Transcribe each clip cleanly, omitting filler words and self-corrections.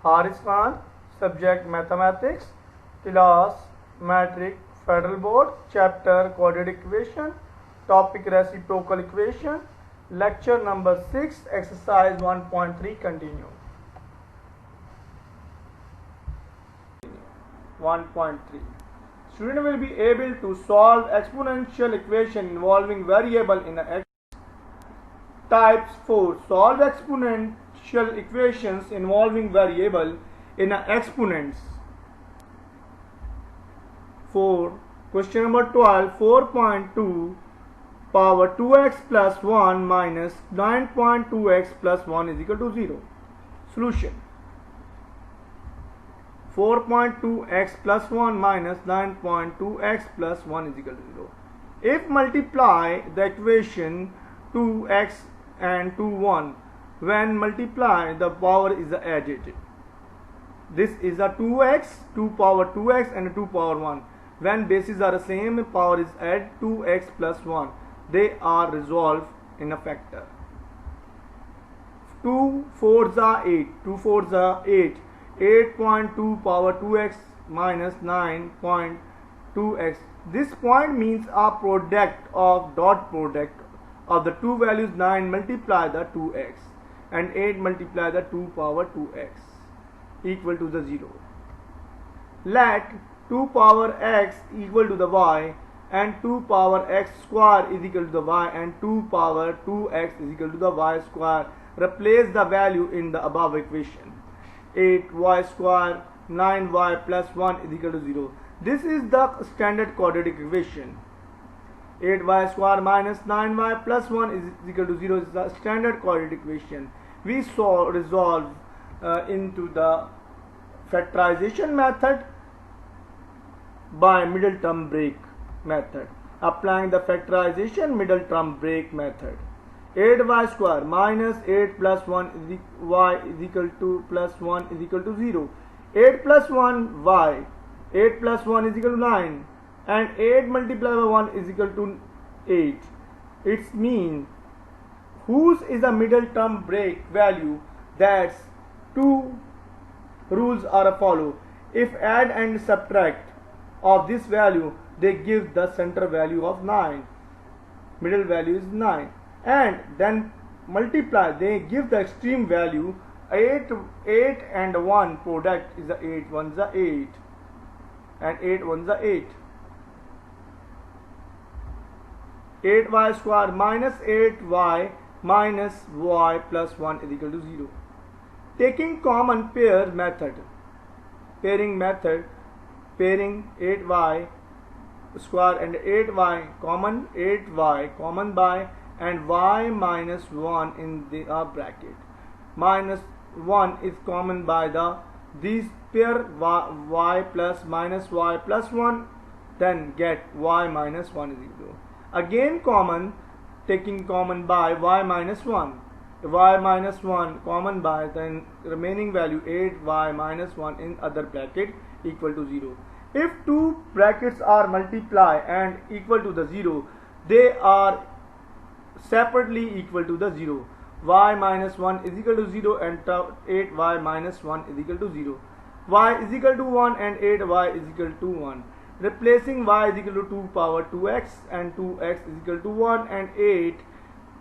Haris Khan, subject mathematics, class metric federal board, chapter quadratic equation, topic reciprocal equation, lecture number 6, exercise 1.3, continue. 1.3. Student will be able to solve exponential equation involving variable in a x. Types 4. Solve exponential equations involving variable in a exponents. 4. Question number 12. 4.2 power 2x plus 1 minus 9.2x plus 1 is equal to 0. Solution. 4.2x plus 1 minus 9.2x plus 1 is equal to 0. If multiply the equation 2x and 2 1, when multiply the power is added. This is a 2x, 2 power 2x and 2 power 1. When bases are the same, power is added 2x plus 1. They are resolved in a factor. 2 4s are 8. 2 4s are 8. 8.2 power 2x minus 9.2x. This point means a product of dot product of the two values 9 multiply the 2x and 8 multiply the 2 power 2x equal to the 0. Let 2 power x equal to the y and 2 power x square is equal to the y and 2 power 2x is equal to the y square. Replace the value in the above equation. 8y square 9y plus 1 is equal to 0. This is the standard quadratic equation. 8y square minus 9y plus 1 is equal to 0 is the standard quadratic equation. We saw resolve into the factorization method by middle term break method. Applying the factorization middle term break method. 8y square minus 8 plus 1 is y is equal to plus 1 is equal to 0. 8 plus 1 y. 8 plus 1 is equal to 9 and 8 multiplied by 1 is equal to 8. It's mean whose is the middle term break value. That's two rules are follow. If add and subtract of this value, they give the center value of 9. Middle value is 9. And then multiply, they give the extreme value. 8 and 1 product is the 8 1s are 8 and 8 1s are 8. 8y square minus 8y minus y plus 1 is equal to 0. Taking common pair method, pairing method, pairing 8y square and 8y common, 8y common by and y minus 1 in the bracket. Minus 1 is common by the these pair y plus minus y plus 1, then get y minus 1 is equal to. Again common, taking common by y minus 1. Y minus 1 common by, then remaining value 8y minus 1 in other bracket equal to 0. If two brackets are multiply and equal to the 0, they are separately equal to the 0. Y minus 1 is equal to 0 and 8y minus 1 is equal to 0. Y is equal to 1 and 8y is equal to 1. Replacing y is equal to 2 power 2x and 2x is equal to 1 and 8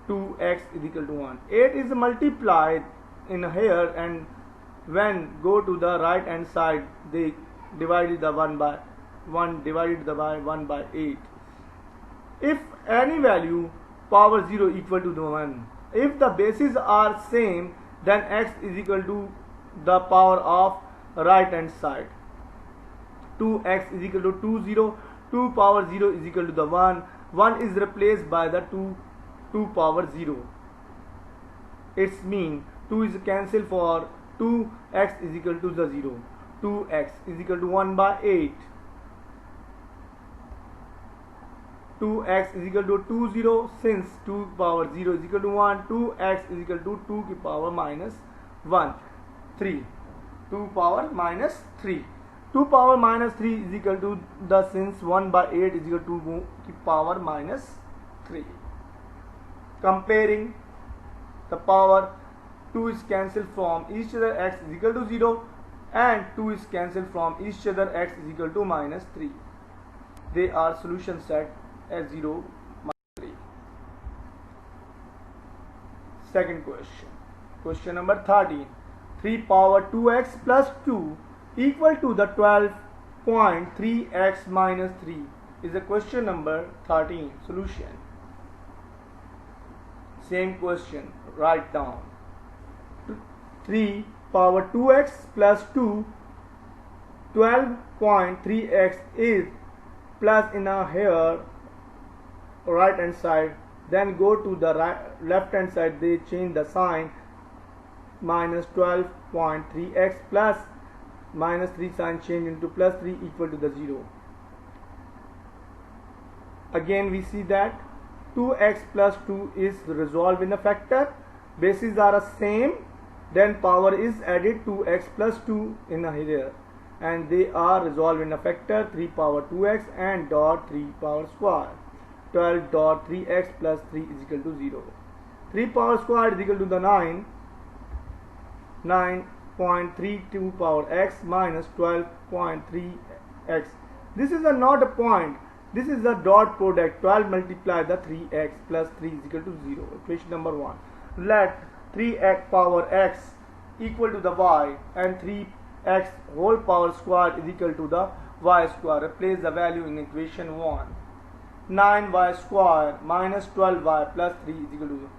2x is equal to 1. 8 is multiplied in here and when go to the right hand side, they divided the 1 by 1 divided by 1 by 8. If any value power 0 equal to the 1, if the bases are same, then x is equal to the power of right hand side. 2x is equal to 2 0. 2 power 0 is equal to the 1. 1 is replaced by the 2 power 0. It's mean 2 is cancelled for 2x is equal to the 0. 2x is equal to 1 by 8. 2x is equal to 2 0, since 2 power 0 is equal to 1, 2x is equal to 2 की power minus 1, 3. 2 power minus 3. 2 power minus 3 is equal to the, since 1 by 8 is equal to 2 की power minus 3. Comparing the power 2 is cancelled from each other, x is equal to 0, and 2 is cancelled from each other, x is equal to minus 3. They are solution set as 0, minus 3. Second question. Question number 13. 3 power 2x plus 2 equal to the 12.3x minus 3 is a question number 13. Solution. Same question. Write down. 3 power 2x plus 2, 12.3x is plus in a here right hand side, then go to the left hand side, they change the sign, minus 12.3x plus minus 3 sign change into plus 3 equal to the 0. Again we see that 2x plus 2 is resolved in a factor, bases are the same, then power is added to x plus 2 in here, and they are resolved in a factor 3 power 2x and dot 3 power square. 12 dot 3x plus 3 is equal to 0. 3 power square is equal to the 9. 9.32 power x minus 12.3x. This is not a point. This is a dot product. 12 multiply the 3x plus 3 is equal to 0. Equation number 1. Let 3x power x equal to the y and 3x whole power square is equal to the y square. Replace the value in equation 1. 9y square minus 12y plus 3 is equal to 0.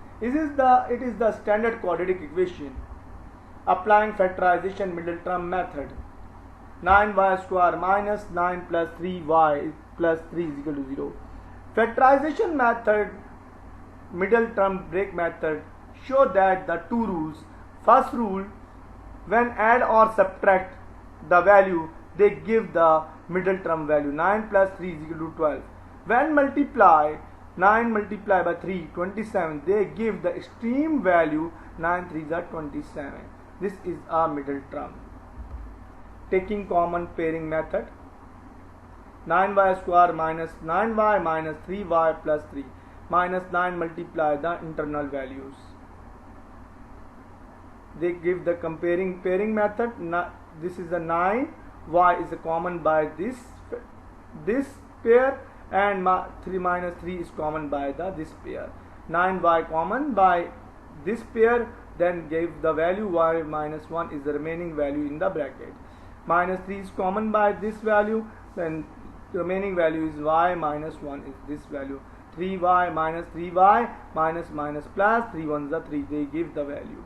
It is the standard quadratic equation. Applying factorization middle term method. 9y square minus 9 plus 3y plus 3 is equal to 0. Factorization method, middle term break method, show that the two rules. First rule, when add or subtract the value, they give the middle term value. 9 plus 3 is equal to 12. When multiply 9 multiplied by 3, 27, they give the extreme value. 9 3s are 27. This is our middle term. Taking common pairing method. 9y square minus 9y minus 3y plus 3 minus 9 multiply the internal values. They give the comparing pairing method. This is a 9, y is a common by this pair, and 3 minus 3 is common by this pair. 9y common by this pair, then give the value y minus 1 is the remaining value in the bracket. Minus 3 is common by this value, then the remaining value is y minus 1 is this value. 3y minus 3y minus minus plus 3 1s are 3, they give the value.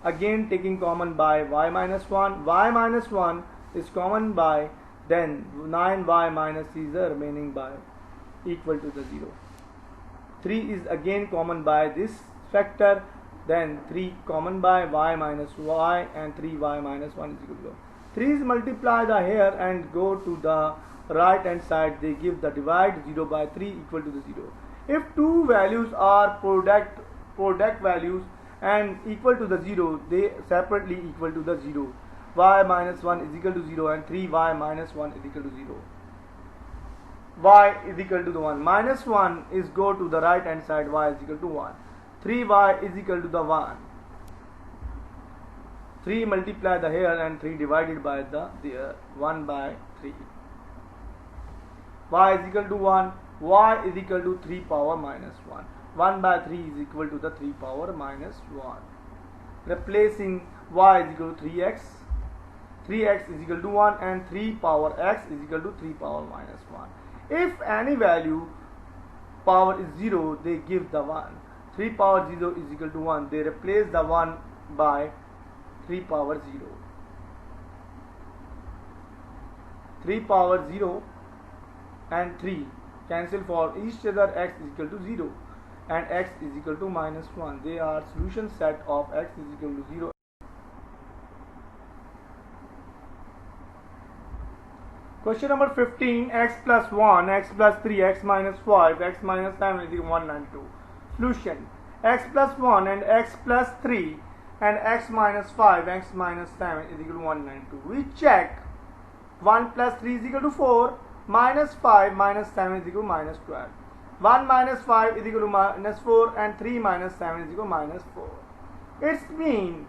Again taking common by y minus 1 is common by, then 9y minus 3 is the remaining by, equal to the 0. 3 is again common by this factor, then 3 common by y minus y, and 3y minus 1 is equal to 0. 3 is multiply the here and go to the right hand side, they give the divide 0 by 3 equal to the 0. If two values are product values and equal to the 0, they separately equal to the 0. Y minus 1 is equal to 0 and 3y minus 1 is equal to 0. Y is equal to the 1. Minus 1 is go to the right hand side, y is equal to 1. 3y is equal to the 1. 3 multiply the here and 3 divided by the 1 by 3. Y is equal to 1. Y is equal to 3 power minus 1. 1 by 3 is equal to the 3 power minus 1. Replacing y is equal to 3x. 3x is equal to 1 and 3 power x is equal to 3 power minus 1. If any value power is 0, they give the 1. 3 power 0 is equal to 1. They replace the 1 by 3 power 0. 3 power 0 and 3 cancel for each other, x is equal to 0 and x is equal to minus 1. They are solution set of x is equal to 0. Question number 15. X plus 1, x plus 3, x minus 5, x minus 7 is equal to 192. Solution. X plus 1 and x plus 3 and x minus 5, x minus 7 is equal to 192. We check 1 plus 3 is equal to 4, minus 5 minus 7 is equal to minus 12. 1 minus 5 is equal to minus 4 and 3 minus 7 is equal to minus 4. It's mean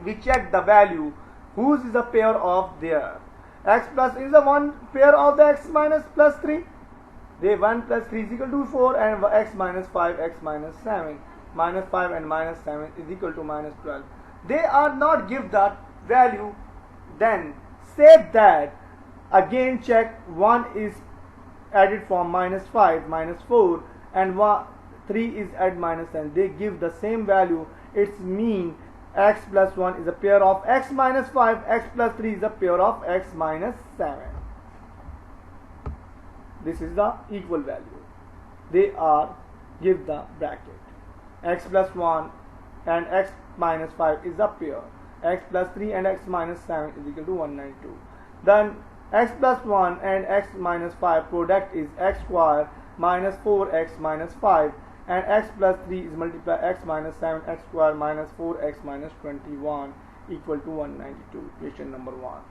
we check the value whose is a pair of their. X plus is a one pair of the x minus plus 3. They 1 plus 3 is equal to 4 and x minus 5, x minus 7. Minus 5 and minus 7 is equal to minus 12. They are not give that value. Then say that again check 1 is added from minus 5, minus 4 and 3 is added minus 10. They give the same value. Its mean x plus 1 is a pair of x minus 5, x plus 3 is a pair of x minus 7. This is the equal value. They are give the bracket. X plus 1 and x minus 5 is a pair. X plus 3 and x minus 7 is equal to 192. Then x plus 1 and x minus 5 product is x square minus 4x minus 5 and x plus 3 is multiply x minus 7 x square minus 4x minus 21 equal to 192. Equation number 1.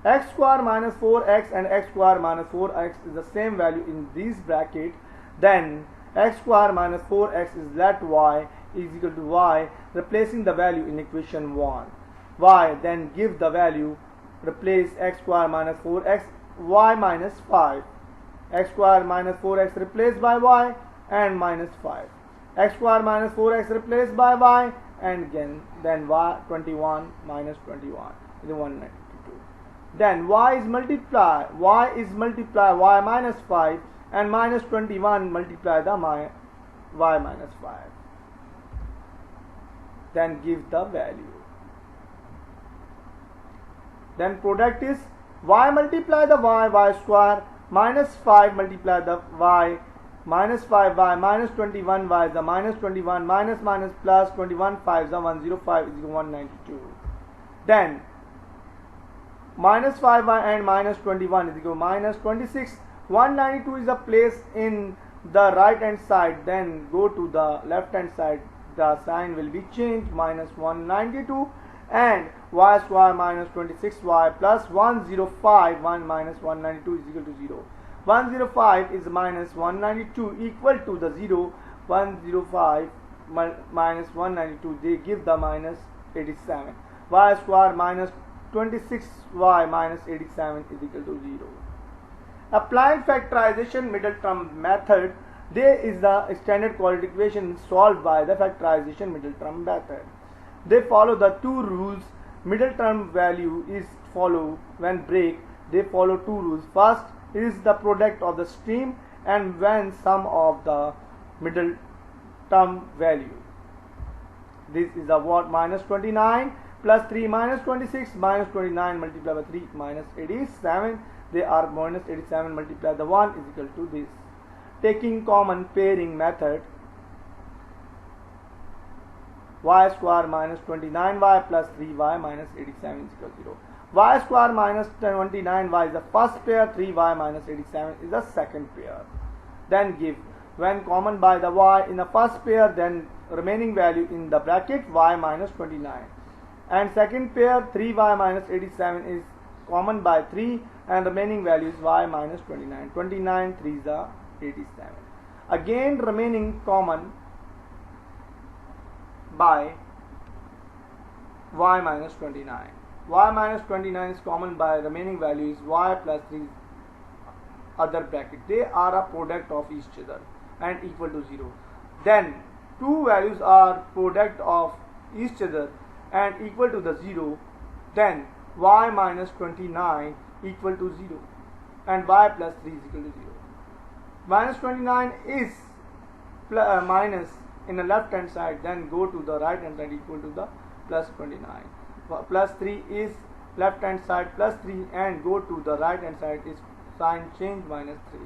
X square minus 4x and x square minus 4x is the same value in this bracket. Then x square minus 4x is let y is equal to y, replacing the value in equation 1. Y, then give the value, replace x square minus 4x, y minus 5. X square minus 4x replaced by y and minus 5. X square minus 4x replaced by y and again then y 21 minus 21 is 192. Then y is multiply y minus 5 and minus 21 multiply the y minus 5. Then give the value. Then product is y multiply the y square minus 5 multiply the y minus 5y minus 21y is the minus 21 minus minus plus 21 5 is the 105 is equal to 192. Then minus 5y and minus 21 is equal to minus 26. 192 is a place in the right hand side. Then go to the left hand side. The sign will be changed. Minus 192 and y square minus 26y plus 105 1 minus 192 is equal to 0. 105 is minus 192 equal to the 0. 105 minus 192 they give the minus 87. Y square minus 26y minus 87 is equal to 0. Applying factorization middle term method, there is the standard quadratic equation solved by the factorization middle term method. They follow the two rules. Middle term value is follow when break. They follow two rules. First is the product of the stream and when sum of the middle term value. This is the what minus 29 plus 3 minus 26 minus 29 multiplied by 3 minus 87. They are minus 87 multiplied the 1 is equal to this. Taking common pairing method, y square minus 29y plus 3y minus 87 is equal to 0. Y square minus 29y is the first pair, 3y minus 87 is the second pair. Then give when common by the y in the first pair, then remaining value in the bracket y minus 29. And second pair 3y minus 87 is common by 3 and remaining value is y minus 29. 29 3 is 87. Again remaining common by y minus 29. Y minus 29 is common by remaining value is y plus 3 other bracket. They are a product of each other and equal to 0. Then two values are product of each other and equal to the 0. Then y minus 29 equal to 0 and y plus 3 is equal to 0. Minus 29 is minus in the left hand side, then go to the right hand side equal to the plus 29. Plus 3 is left hand side plus 3 and go to the right hand side is sign change minus 3.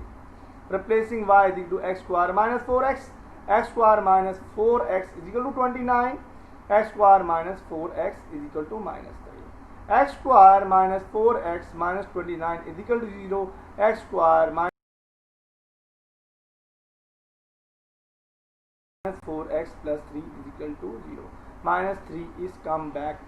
Replacing y is equal to x square minus 4x. X square minus 4x is equal to 29. X square minus 4x is equal to minus 3. X square minus 4x minus 29 is equal to 0. X square minus 4x plus 3 is equal to 0. Minus 3 is come back